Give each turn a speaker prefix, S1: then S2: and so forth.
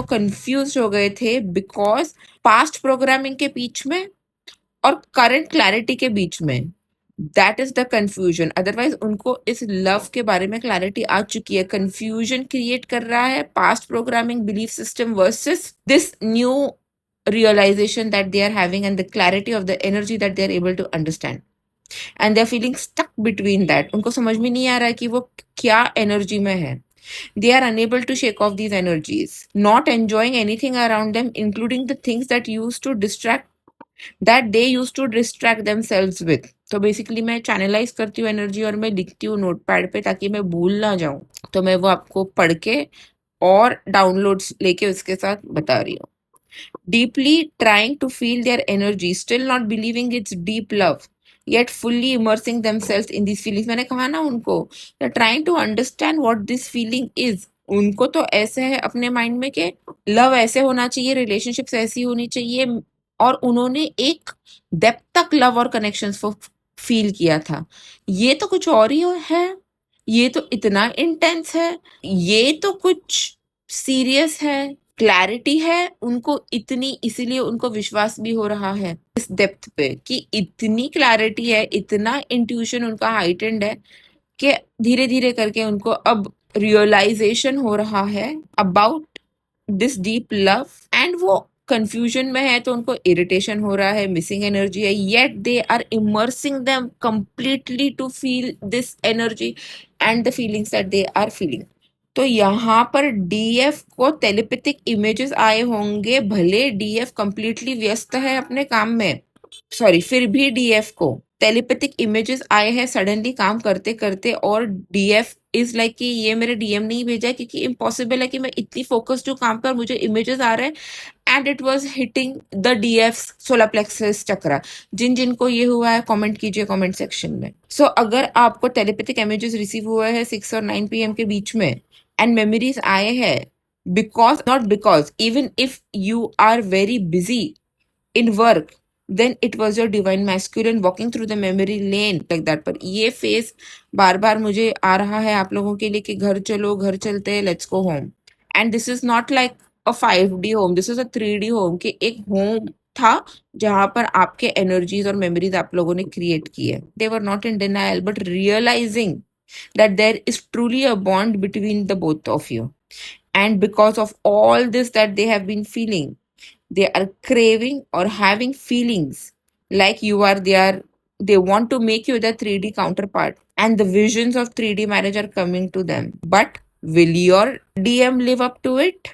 S1: Confuse हो गए थे बिकॉज पास्ट प्रोग्रामिंग के बीच में और करंट क्लैरिटी के बीच में, that is the confusion. Otherwise उनको इस लव के बारे में क्लैरिटी आ चुकी है। कंफ्यूजन क्रिएट कर रहा है past programming belief system versus this new realization that they are having and the clarity of the energy that they are able to understand, and they are feeling stuck between that। उनको समझ में नहीं आ रहा है कि वो क्या energy में है। they are unable to shake off these energies, not enjoying anything around them, including the things that they used to distract themselves with। तो बेसिकली मैं चैनलाइज करती हूँ एनर्जी और मैं लिखती हूँ नोटपैड पे ताकि मैं भूल ना जाऊं। तो मैं वो आपको पढ़ के और डाउनलोड्स लेके उसके साथ बता रही हूँ। deeply trying to feel their energy, still not believing it's deep love, yet fully immersing themselves in these feelings। मैंने कहा ना उनको, they're trying to understand what this feeling is। उनको तो ऐसे है अपने माइंड में कि लव ऐसे होना चाहिए, रिलेशनशिप्स ऐसी होनी चाहिए, और उन्होंने एक डेप्थ तक लव और कनेक्शंस को फील किया था। ये तो कुछ और ही है, ये तो इतना इंटेंस है, ये तो कुछ सीरियस है, क्लैरिटी है उनको इतनी, इसीलिए उनको विश्वास भी हो रहा है इस डेप्थ पे कि इतनी क्लैरिटी है, इतना इंट्यूशन उनका हाइटेंड है कि धीरे धीरे करके उनको अब रियलाइजेशन हो रहा है about this deep love. And वो कंफ्यूजन में है तो उनको इरिटेशन हो रहा है, मिसिंग एनर्जी है, yet they are immersing them completely to feel this energy and the feelings that they are feeling. तो यहाँ पर डीएफ को टेलीपैथिक इमेजेस आए होंगे, भले डीएफ कंप्लीटली व्यस्त है अपने काम में, सॉरी, फिर भी डीएफ को टेलीपैथिक इमेजेस आए हैं सडनली काम करते करते, और डीएफ इज लाइक कि ये मेरे डीएम नहीं भेजा है क्योंकि इम्पॉसिबल है कि मैं इतनी फोकस्ड हूँ काम पर, मुझे इमेजेस आ रहे हैं and it was hitting the DF solar plexus chakra. जिन जिन को ये हुआ है कमेंट कीजिए कमेंट सेक्शन में। सो अगर आपको टेलीपैथिक इमेजेस रिसीव हुए हैं 6 और 9 PM के बीच में एंड मेमोरीज आए हैं, because not because, even if you are very busy in work, then it was your divine masculine walking through the memory lane like that। पर ये फेस बार बार मुझे आ रहा है आप लोगों के लिए कि घर चलो, घर चलते हैं, let's go home. And this is not like a 5D home, this is a 3D home, कि एक होम था जहां पर आपके एनर्जीज और मेमोरीज आप लोगों ने क्रिएट की है। They were not in denial but realizing that there is truly a bond between the both of you, and because of all this that they have been feeling, they are craving or having feelings like you are there, they want to make you the 3D counterpart, and the visions of 3D marriage are coming to them, but will your DM live up to it?